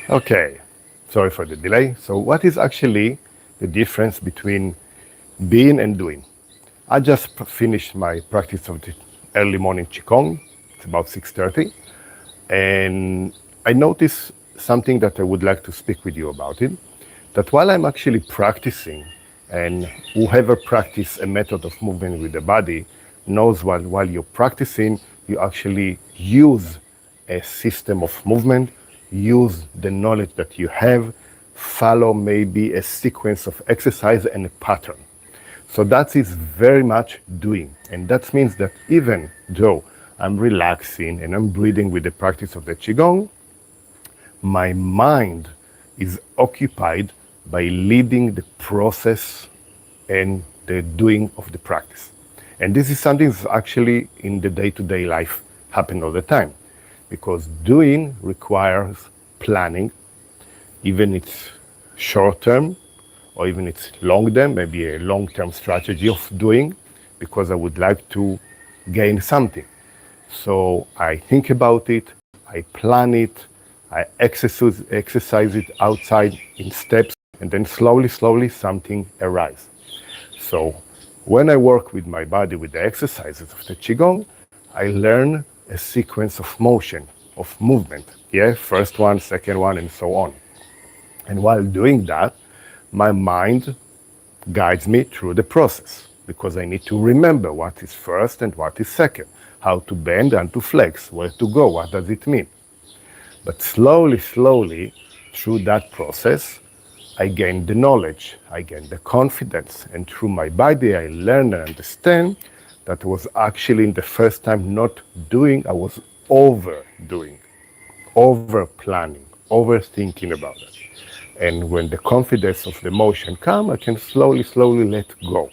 Okay, sorry for the delay. So what is actually the difference between being and doing? I just finished my practice of the early morning Qigong. It's about 6:30. And I noticed something that I would like to speak with you about it, that while I'm actually practicing, and whoever practice a method of movement with the body knows while you're practicing, you actually use a system of movement, use the knowledge that you have, follow maybe a sequence of exercise and a pattern. So that is very much doing. And that means that even though I'm relaxing and I'm breathing with the practice of the Qigong, my mind is occupied by leading the process and the doing of the practice. And this is something that's actually in the day-to-day life happen all the time, because doing requires planning, even it's short term or even it's long term, maybe a long term strategy of doing, because I would like to gain something. So I think about it, I plan it, I exercise it outside in steps, and then slowly something arises. So when I work with my body with the exercises of the Qigong, I learn a sequence of motion, of movement. Yeah, first one, second one, and so on. And while doing that, my mind guides me through the process, because I need to remember what is first and what is second, how to bend and to flex, where to go, what does it mean. But slowly, through that process, I gain the knowledge, I gain the confidence, and through my body I learn and understand that was actually in the first time not doing, I was overdoing, over planning, overthinking about it. And when the confidence of the motion come, I can slowly let go.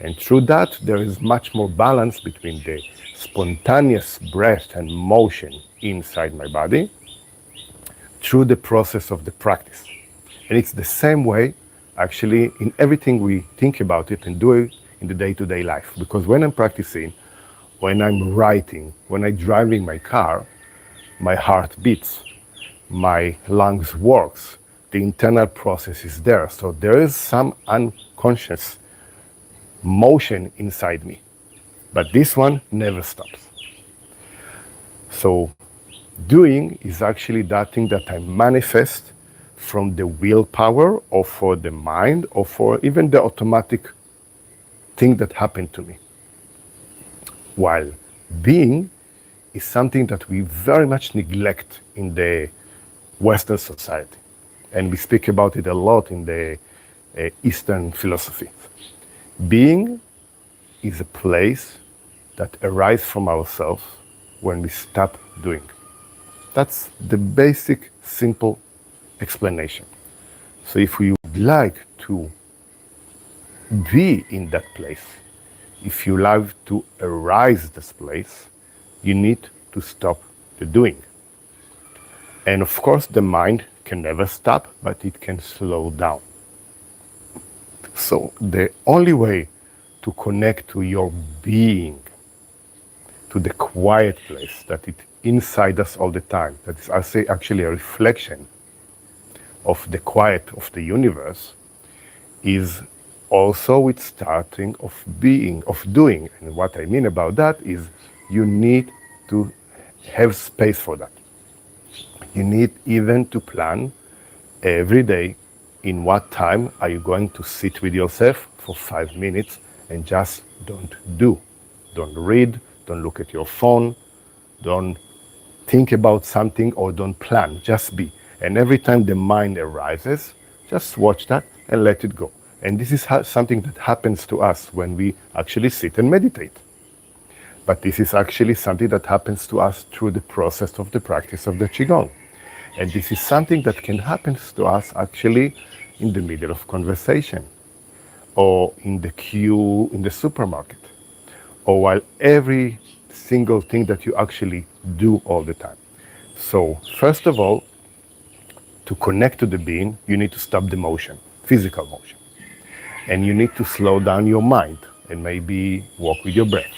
And through that, there is much more balance between the spontaneous breath and motion inside my body through the process of the practice. And it's the same way, actually, in everything we think about it and do it in the day-to-day life. Because when I'm practicing, when I'm writing, when I'm driving my car, my heart beats, my lungs works, the internal process is there. So there is some unconscious motion inside me. But this one never stops. So doing is actually that thing that I manifest from the willpower or for the mind or for even the automatic thing that happened to me. While being is something that we very much neglect in the Western society. And we speak about it a lot in the Eastern philosophy. Being is a place that arises from ourselves when we stop doing. That's the basic, simple explanation. So if we would like to be in that place, if you like to arise this place, you need to stop the doing. And of course, the mind can never stop, but it can slow down. So the only way to connect to your being, to the quiet place that is inside us all the time, that is, I say, actually a reflection of the quiet of the universe, is also with starting of being, of doing. And what I mean about that is you need to have space for that. You need even to plan every day in what time are you going to sit with yourself for 5 minutes and just don't do. Don't read, don't look at your phone, don't think about something or don't plan, just be. And every time the mind arises, just watch that and let it go. And this is something that happens to us when we actually sit and meditate. But this is actually something that happens to us through the process of the practice of the Qigong. And this is something that can happen to us actually in the middle of conversation, or in the queue in the supermarket, or while every single thing that you actually do all the time. So first of all, to connect to the being, you need to stop the motion, physical motion. And you need to slow down your mind and maybe walk with your breath.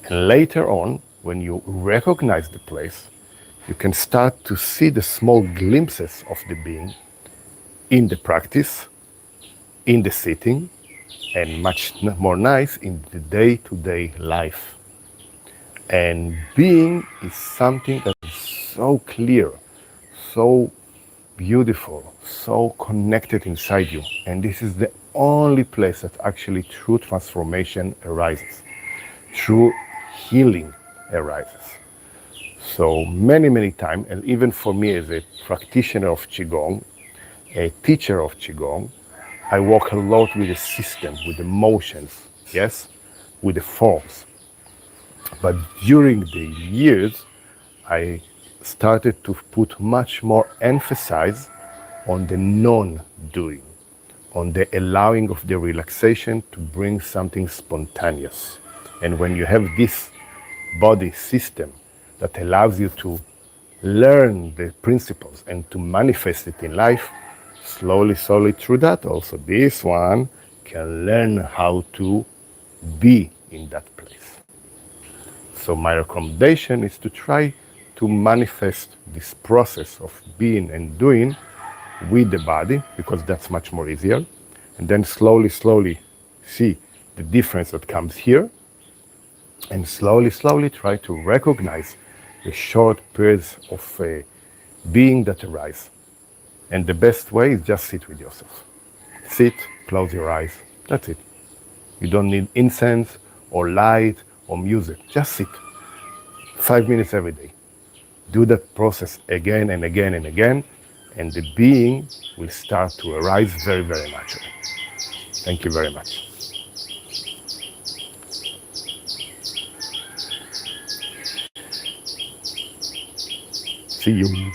And later on, when you recognize the place, you can start to see the small glimpses of the being in the practice, in the sitting, and much more nice in the day-to-day life. And being is something that is so clear, so beautiful, so connected inside you. And this is the only place that actually true transformation arises, true healing arises. So many times, and even for me as a practitioner of Qigong, a teacher of Qigong, I work a lot with the system, with the motions, yes, with the forms. But during the years, I started to put much more emphasis on the non-doing, on the allowing of the relaxation to bring something spontaneous. And when you have this body system that allows you to learn the principles and to manifest it in life, slowly through that, also this one can learn how to be in that place. So my recommendation is to try to manifest this process of being and doing with the body, because that's much more easier. And then slowly see the difference that comes here. And slowly try to recognize the short periods of being that arise. And the best way is just sit with yourself. Sit, close your eyes. That's it. You don't need incense or light or music. Just sit. 5 minutes every day. Do that process again and again and again, and the being will start to arise very naturally. Thank you very much. See you.